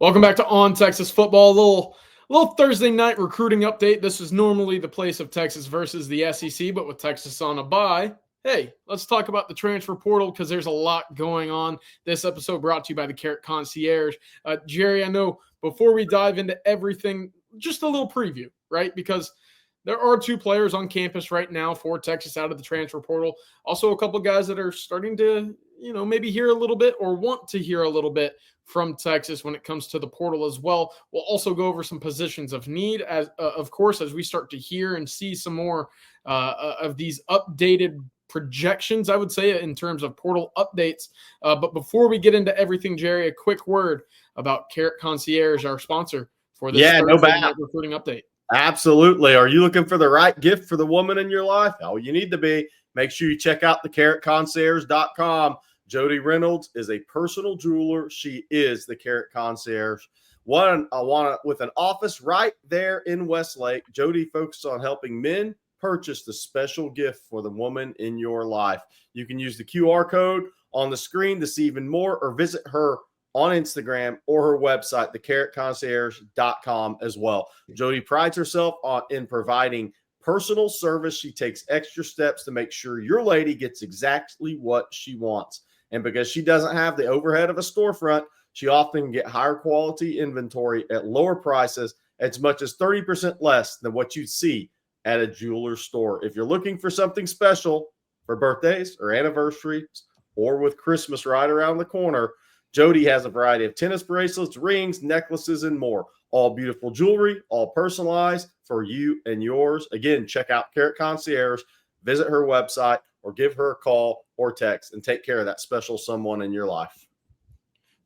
Welcome back to On Texas Football. A little Thursday night recruiting update. This is normally the place of Texas versus the SEC, but with Texas on a bye, hey, let's talk about the transfer portal because there's a lot going on. This episode brought to you by the Carrot Concierge. Gerry, I know before we dive into everything, just a little preview, right? Because there are two players on campus right now for Texas out of the transfer portal. Also, a couple guys that are starting to, maybe hear a little bit or want to hear a little bit from Texas when it comes to the portal as well. We'll also go over some positions of need, as of course, as we start to hear and see some more of these updated projections, I would say, in terms of portal updates. But before we get into everything, Gerry, a quick word about Carrot Concierge, our sponsor for this Thursday night recruiting update. Absolutely. Are you looking for the right gift for the woman in your life? Oh, you need to be. Make sure you check out thecarrotconcierge.com. Jody Reynolds is a personal jeweler. She is the Carrot Concierge. With an office right there in Westlake, Jody focuses on helping men purchase the special gift for the woman in your life. You can use the QR code on the screen to see even more, or visit her on Instagram or her website, thecarrotconcierge.com as well. Jody prides herself in providing personal service. She takes extra steps to make sure your lady gets exactly what she wants. And because she doesn't have the overhead of a storefront, she often can get higher quality inventory at lower prices, as much as 30% less than what you'd see at a jeweler's store. If you're looking for something special for birthdays or anniversaries, or with Christmas right around the corner, Jody has a variety of tennis bracelets, rings, necklaces, and more. All beautiful jewelry, all personalized for you and yours. Again, check out Carrot Concierge, visit her website, or give her a call or text and take care of that special someone in your life.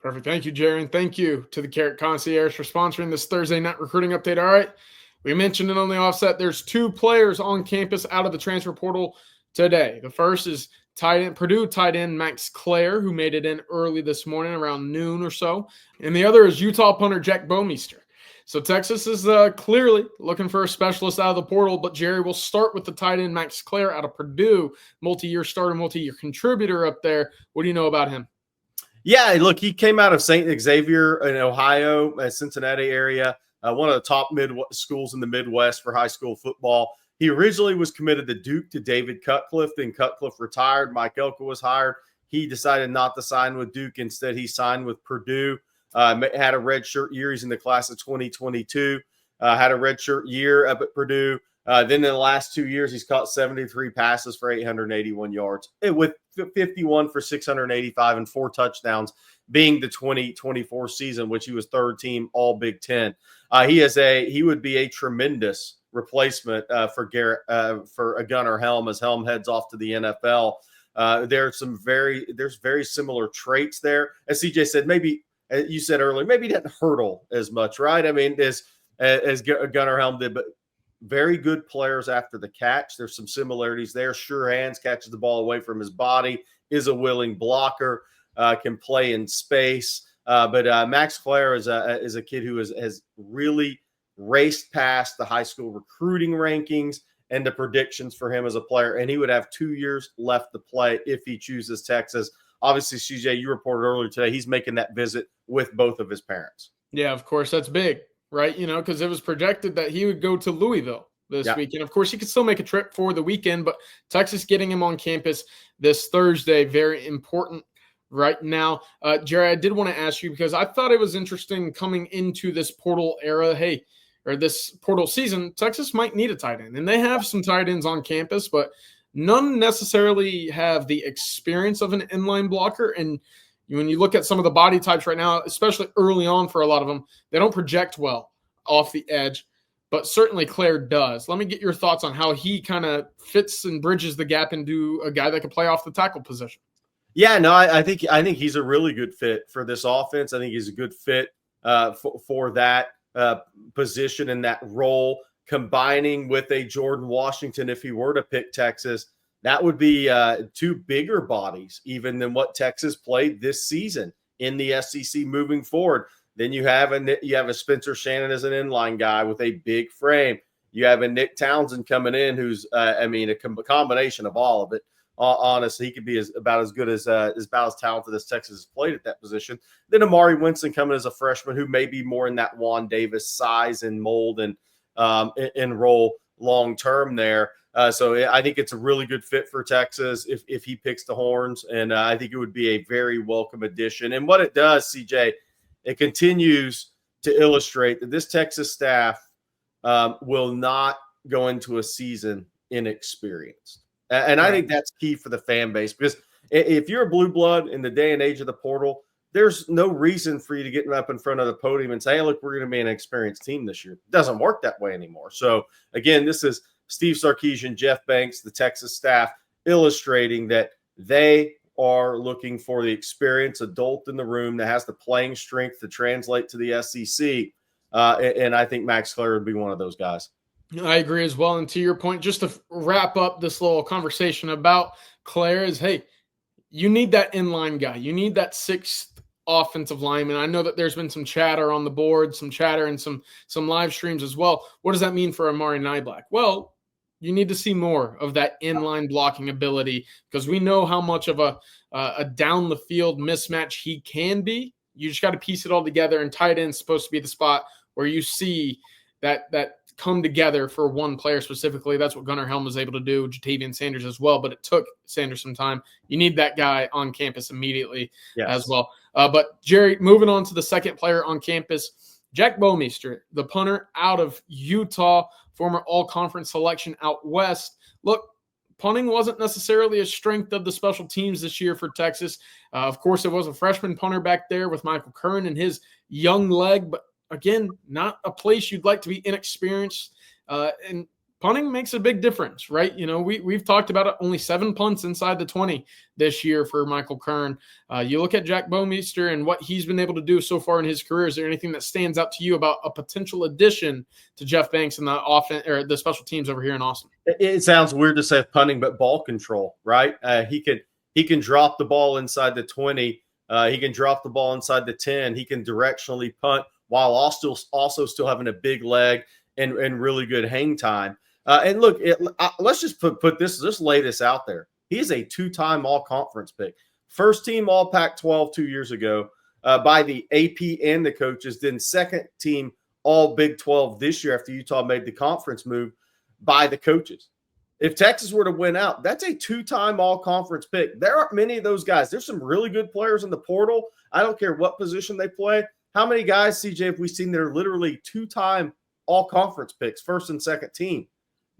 Perfect. Thank you, Gerry. And thank you to the Carrot Concierge for sponsoring this Thursday night recruiting update. All right. We mentioned it on the offset. There's two players on campus out of the transfer portal today. The first is Purdue tight end Max Clare, who made it in early this morning around noon or so. And the other is Utah punter Jack Bomeister. So Texas is clearly looking for a specialist out of the portal, but Gerry, will start with the tight end Max Clare out of Purdue, multi-year starter, multi-year contributor up there. What do you know about him? Yeah, look, he came out of St. Xavier in Ohio, Cincinnati area, one of the top schools in the Midwest for high school football. He originally was committed to Duke to David Cutcliffe. Then Cutcliffe retired. Mike Elko was hired. He decided not to sign with Duke. Instead, he signed with Purdue. Had a redshirt year. He's in the class of 2022. Had a redshirt year up at Purdue. Then in the last 2 years, he's caught 73 passes for 881 yards, with 51 for 685 and 4 touchdowns, being the 2024 season, which he was third team All Big Ten. He would be a tremendous replacement for Garrett for a Gunnar Helm as Helm heads off to the NFL. There's very similar traits there. As CJ said, maybe you said earlier, maybe he didn't hurdle as much, right? I mean, as Gunnar Helm did, but very good players after the catch. There's some similarities there. Sure hands, catches the ball away from his body, is a willing blocker, can play in space. But Max Clare is a kid who has really raced past the high school recruiting rankings and the predictions for him as a player, and he would have 2 years left to play if he chooses Texas. Obviously, CJ, you reported earlier today, he's making that visit with both of his parents. Yeah, of course, that's big, right? Because it was projected that he would go to Louisville this weekend. Of course, he could still make a trip for the weekend, but Texas getting him on campus this Thursday, very important right now. Gerry, I did want to ask you, because I thought it was interesting coming into this portal era, or this portal season, Texas might need a tight end. And they have some tight ends on campus, but none necessarily have the experience of an inline blocker. And when you look at some of the body types right now, especially early on for a lot of them, they don't project well off the edge. But certainly Clare does. Let me get your thoughts on how he kind of fits and bridges the gap into a guy that can play off the tackle position. Yeah, no, I think he's a really good fit for this offense. I think he's a good fit for that position and that role, combining with a Jordan Washington. If he were to pick Texas, that would be 2 bigger bodies even than what Texas played this season in the SEC moving forward. Then you have a Spencer Shannon as an inline guy with a big frame. You have a Nick Townsend coming in who's, a combination of all of it, Honestly, he could be about as good as about as talented as Texas has played at that position. Then Amari Winston coming as a freshman, who may be more in that Juan Davis size and mold and role long term there. So I think it's a really good fit for Texas if he picks the Horns, and I think it would be a very welcome addition. And what it does, CJ, it continues to illustrate that this Texas staff will not go into a season inexperienced. And I think that's key for the fan base, because if you're a blue blood in the day and age of the portal, there's no reason for you to get up in front of the podium and say, hey, look, we're going to be an experienced team this year. It doesn't work that way anymore. So, again, this is Steve Sarkisian, Jeff Banks, the Texas staff, illustrating that they are looking for the experienced adult in the room that has the playing strength to translate to the SEC. And I think Max Clare would be one of those guys. I agree as well. And to your point, just to wrap up this little conversation about Clare is, hey, you need that inline guy. You need that sixth offensive lineman. I know that there's been some chatter on the board, some chatter and some live streams as well. What does that mean for Amari Niblack? Well, you need to see more of that inline blocking ability, because we know how much of a down the field mismatch he can be. You just got to piece it all together, and tight end is supposed to be the spot where you see that come together for one player specifically. That's what Gunnar Helm was able to do, Jatavian Sanders as well, but it took Sanders some time. You need that guy on campus immediately as well. But Gerry, moving on to the second player on campus, Jack Bomeister, the punter out of Utah, former all-conference selection out west. Look, punting wasn't necessarily a strength of the special teams this year for Texas. Of course, it was a freshman punter back there with Michael Curran and his young leg, but again, not a place you'd like to be inexperienced. And punting makes a big difference, right? You know, we've talked about it, only 7 punts inside the 20 this year for Michael Curran. You look at Jack Bomeister and what he's been able to do so far in his career. Is there anything that stands out to you about a potential addition to Jeff Banks and the offense or the special teams over here in Austin? It sounds weird to say punting, but ball control, right? He can drop the ball inside the 20. He can drop the ball inside the 10. He can directionally punt while also still having a big leg and really good hang time. And look, let's just put this, just lay this out there. He is a 2-time all-conference pick. First team all Pac-12 2 years ago by the AP and the coaches. Then second team all Big 12 this year after Utah made the conference move by the coaches. If Texas were to win out, that's a 2-time all-conference pick. There aren't many of those guys. There's some really good players in the portal. I don't care what position they play. How many guys, CJ, have we seen that are literally 2-time all-conference picks, first and second team?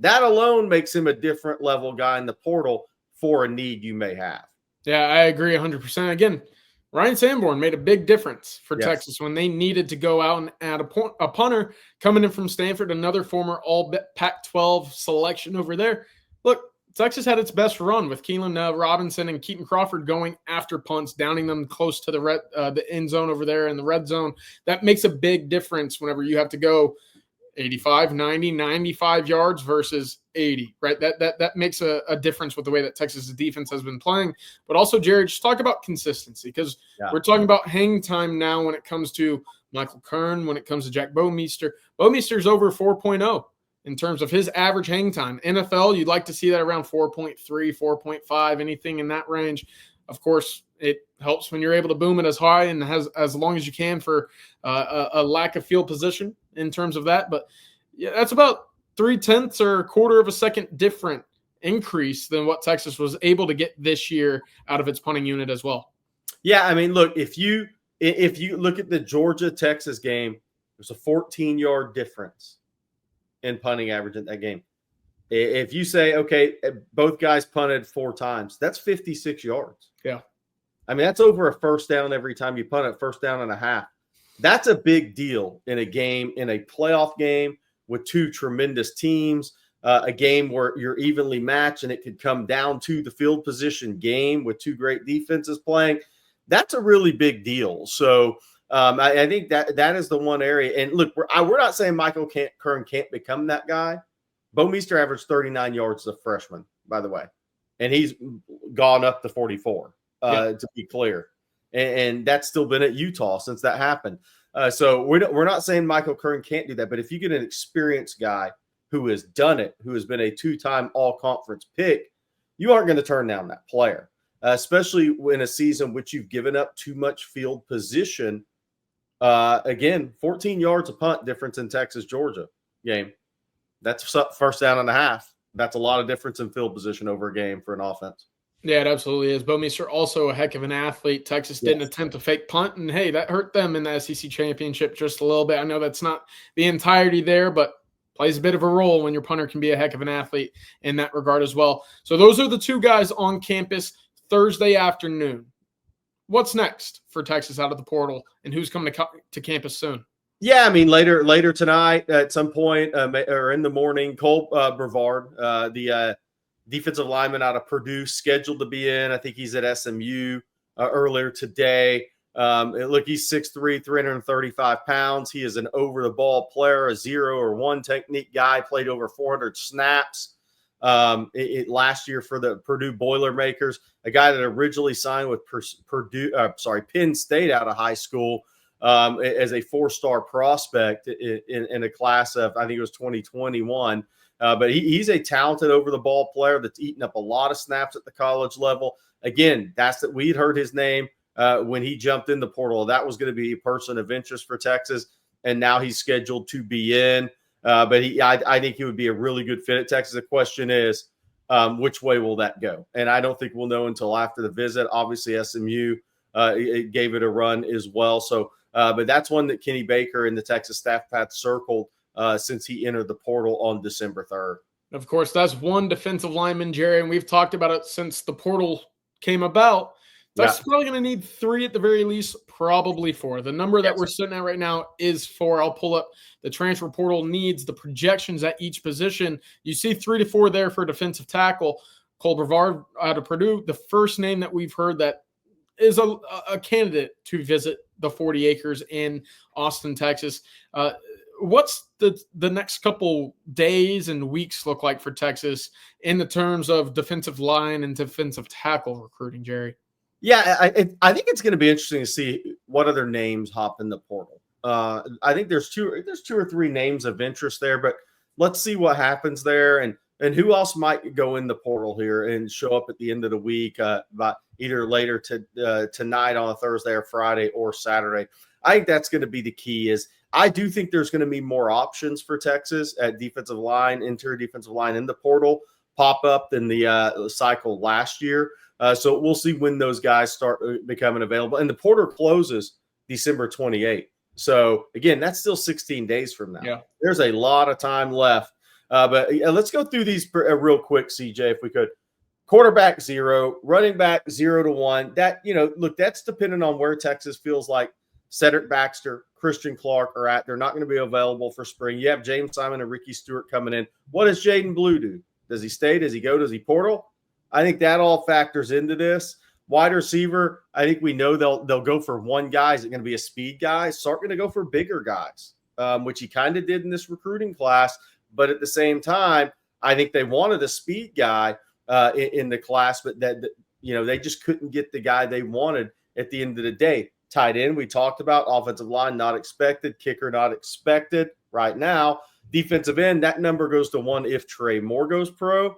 That alone makes him a different level guy in the portal for a need you may have. Yeah, I agree 100%. Again, Ryan Sanborn made a big difference for Texas when they needed to go out and add a punter coming in from Stanford, another former all Pac-12 selection over there. Look, Texas had its best run with Keelan Robinson and Keaton Crawford going after punts, downing them close to the end zone over there in the red zone. That makes a big difference whenever you have to go 85, 90, 95 yards versus 80, right? That makes a difference with the way that Texas' defense has been playing. But also, Gerry, just talk about consistency, because we're talking about hang time now when it comes to Michael Curran, when it comes to Jack Bomeister. Bomeister's over 4.0 in terms of his average hang time. NFL, you'd like to see that around 4.3, 4.5, anything in that range. Of course, it helps when you're able to boom it as high and as long as you can for a lack of field position in terms of that. But yeah, that's about 0.3 or a quarter of a second different increase than what Texas was able to get this year out of its punting unit as well. Yeah, I mean, look, if you look at the Georgia-Texas game, there's a 14-yard difference in punting average in that game. If you say, okay, both guys punted 4 times, that's 56 yards. Yeah. I mean, that's over a first down every time you punt it, first down and a half. That's a big deal in a game, in a playoff game with 2 tremendous teams, a game where you're evenly matched and it could come down to the field position game with 2 great defenses playing. That's a really big deal. So I think that is the one area. And look, we're not saying Michael Curran can't become that guy. Bomeister averaged 39 yards as a freshman, by the way, and he's gone up to 44, to be clear. And that's still been at Utah since that happened. So we're not saying Michael Curran can't do that, but if you get an experienced guy who has done it, who has been a 2-time all-conference pick, you aren't going to turn down that player, especially in a season which you've given up too much field position. Again, 14 yards a punt difference in Texas-Georgia game. That's first down and a half. That's a lot of difference in field position over a game for an offense. Yeah, it absolutely is. Bomeister also a heck of an athlete. Texas didn't attempt a fake punt, and hey, that hurt them in the SEC championship just a little bit. I know that's not the entirety there, but plays a bit of a role when your punter can be a heck of an athlete in that regard as well. So those are the two guys on campus Thursday afternoon. What's next for Texas out of the portal, and who's coming to campus soon? Yeah, I mean, later tonight at some point or in the morning, Cole Brevard, the defensive lineman out of Purdue, scheduled to be in. I think he's at SMU earlier today. Look, he's 6'3", 335 pounds. He is an over-the-ball player, a 0 or 1 technique guy, played over 400 snaps last year for the Purdue Boilermakers, a guy that originally signed with Penn State out of high school as a 4-star prospect in a class of, I think it was 2021. But he's a talented over-the-ball player that's eaten up a lot of snaps at the college level. Again, we'd heard his name when he jumped in the portal. That was going to be a person of interest for Texas, and now he's scheduled to be in. But I think he would be a really good fit at Texas. The question is, which way will that go? And I don't think we'll know until after the visit. Obviously, SMU gave it a run as well. So, but that's one that Kenny Baker and the Texas staff had circled since he entered the portal on December 3rd. Of course, that's one defensive lineman, Gerry, and we've talked about it since the portal came about. That's probably going to need 3 at the very least, probably 4. The number that we're sitting at right now is 4. I'll pull up the transfer portal needs, the projections at each position. You see 3 to 4 there for defensive tackle. Cole Brevard out of Purdue, the first name that we've heard that is a candidate to visit the 40 acres in Austin, Texas. What's the next couple days and weeks look like for Texas in the terms of defensive line and defensive tackle recruiting, Gerry? Yeah, I think it's going to be interesting to see what other names hop in the portal. I think there's 2 or 3 names of interest there, but let's see what happens there and who else might go in the portal here and show up at the end of the week, by either later tonight on a Thursday or Friday or Saturday. I think that's going to be the key. Is I do think there's going to be more options for Texas at defensive line, interior defensive line in the portal pop up than the cycle last year. So we'll see when those guys start becoming available. And the portal closes December 28th. So, again, that's still 16 days from now. Yeah. There's a lot of time left. But let's go through these real quick, CJ, if we could. Quarterback 0, running back 0 to 1. That, look, that's dependent on where Texas feels like Cedric Baxter, Christian Clark are at. They're not going to be available for spring. You have James Simon and Ricky Stewart coming in. What does Jaden Blue do? Does he stay? Does he go? Does he portal? I think that all factors into this. Wide receiver, I think we know they'll go for one guy. Is it going to be a speed guy? Sark going to go for bigger guys, which he kind of did in this recruiting class. But at the same time, I think they wanted a speed guy in the class, but they just couldn't get the guy they wanted at the end of the day. Tight end, we talked about. Offensive line, not expected. Kicker, not expected right now. Defensive end, that number goes to 1 if Trey Moore goes pro.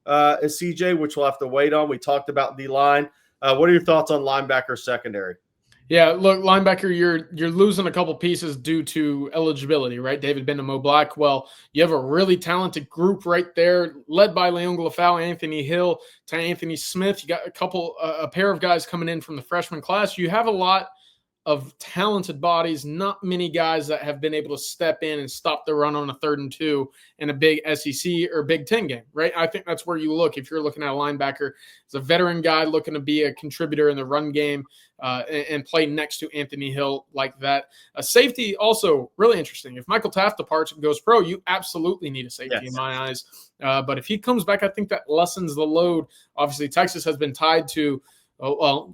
CJ, which we'll have to wait on. We talked about D-line. What are your thoughts on linebacker secondary? Yeah, look, linebacker, you're losing a couple pieces due to eligibility, right? David Benham, Blackwell. You have a really talented group right there, led by Leon Glafau, Anthony Hill, to Anthony Smith. You got a pair of guys coming in from the freshman class. You have a lot of talented bodies, not many guys that have been able to step in and stop the run on a 3rd and 2 in a big SEC or Big Ten game, right? I think that's where you look. If you're looking at a linebacker, it's a veteran guy looking to be a contributor in the run game and play next to Anthony Hill like that. A safety also really interesting. If Michael Taft departs and goes pro, you absolutely need a safety in my eyes. But if he comes back, I think that lessens the load. Obviously, Texas has been tied to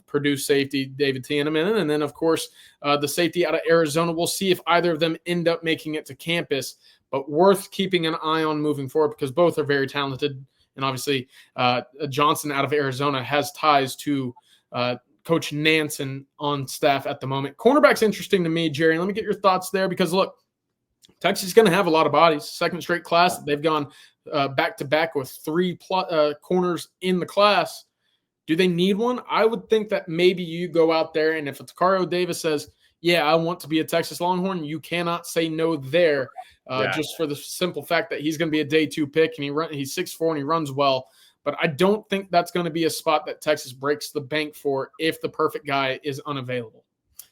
Purdue safety David Tiedemann, and then of course the safety out of Arizona. We'll see if either of them end up making it to campus, but worth keeping an eye on moving forward because both are very talented. And obviously Johnson out of Arizona has ties to Coach Nansen on staff at the moment. Cornerback's interesting to me, Gerry. Let me get your thoughts there because look, Texas is going to have a lot of bodies. Second straight class, they've gone back-to-back with three corners in the class. Do they need one? I would think that maybe you go out there, and if Tacario Davis says, yeah, I want to be a Texas Longhorn, you cannot say no there, just for the simple fact that he's going to be a day 2 pick, and he's 6'4", and he runs well. But I don't think that's going to be a spot that Texas breaks the bank for if the perfect guy is unavailable.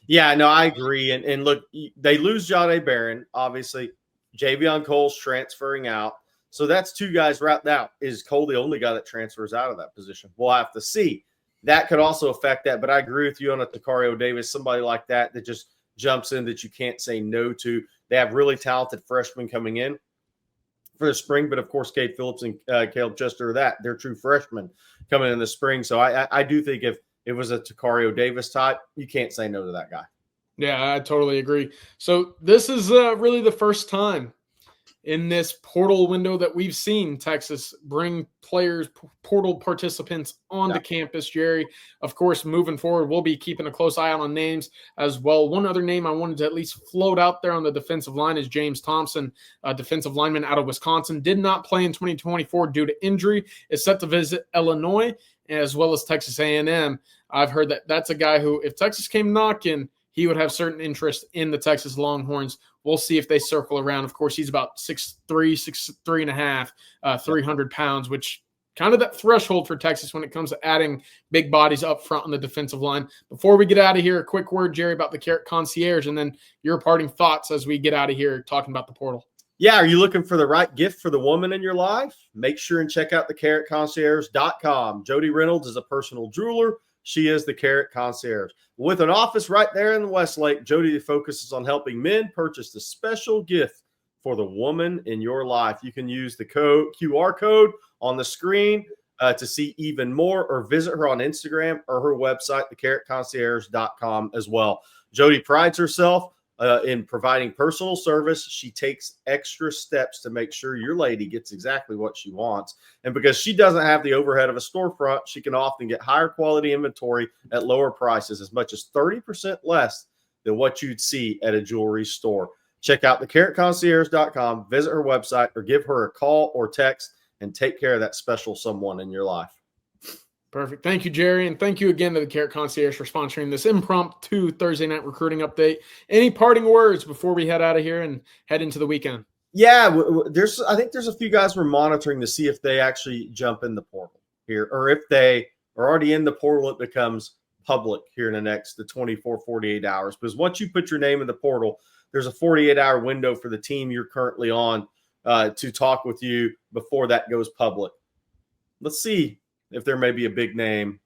Yeah, no, I agree. And look, they lose Jahdae Barron, obviously. Javion Cole's transferring out. So that's 2 guys right now. Is Cole the only guy that transfers out of that position? We'll have to see. That could also affect that. But I agree with you on a Tacario Davis, somebody like that just jumps in that you can't say no to. They have really talented freshmen coming in for the spring. But, of course, Cade Phillips and Caleb Chester are they're true freshmen coming in the spring. So I do think if it was a Tacario Davis type, you can't say no to that guy. Yeah, I totally agree. So this is really the first time in this portal window that we've seen Texas bring players, portal participants onto campus, Gerry. Of course, moving forward, we'll be keeping a close eye on names as well. One other name I wanted to at least float out there on the defensive line is James Thompson, a defensive lineman out of Wisconsin. Did not play in 2024 due to injury. Is set to visit Illinois as well as Texas A&M. I've heard that that's a guy who, if Texas came knocking, he would have certain interest in the Texas Longhorns. We'll see if they circle around. Of course, he's about 6'3", 6'3.5", 300 pounds, which kind of that threshold for Texas when it comes to adding big bodies up front on the defensive line. Before we get out of here, a quick word, Gerry, about the Carrot Concierge, and then your parting thoughts as we get out of here talking about the portal. Yeah, are you looking for the right gift for the woman in your life? Make sure and check out thecarrotconcierge.com. Jody Reynolds is a personal jeweler. She is the Carrot Concierge. With an office right there in Westlake, Jody focuses on helping men purchase the special gift for the woman in your life. You can use the QR code on the screen to see even more, or visit her on Instagram or her website, thecarrotconcierge.com as well. Jody prides herself in providing personal service. She takes extra steps to make sure your lady gets exactly what she wants. And because she doesn't have the overhead of a storefront, she can often get higher quality inventory at lower prices, as much as 30% less than what you'd see at a jewelry store. Check out thecarrotconcierge.com, visit her website, or give her a call or text, and take care of that special someone in your life. Perfect. Thank you, Gerry. And thank you again to the Carrot Concierge for sponsoring this impromptu Thursday night recruiting update. Any parting words before we head out of here and head into the weekend? Yeah, I think there's a few guys we're monitoring to see if they actually jump in the portal here, or if they are already in the portal, it becomes public here in the 24, 48 hours. Because once you put your name in the portal, there's a 48-hour window for the team you're currently on to talk with you before that goes public. Let's see if there may be a big name,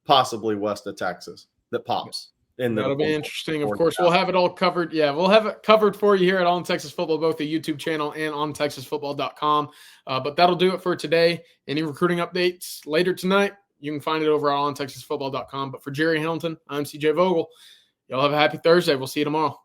possibly west of Texas, that pops. That'll be interesting. Of course, we'll have it all covered. Yeah, we'll have it covered for you here at On Texas Football, both the YouTube channel and on ontexasfootball.com. But that'll do it for today. Any recruiting updates later tonight, you can find it over on ontexasfootball.com. But for Gerry Hamilton, I'm CJ Vogel. Y'all have a happy Thursday. We'll see you tomorrow.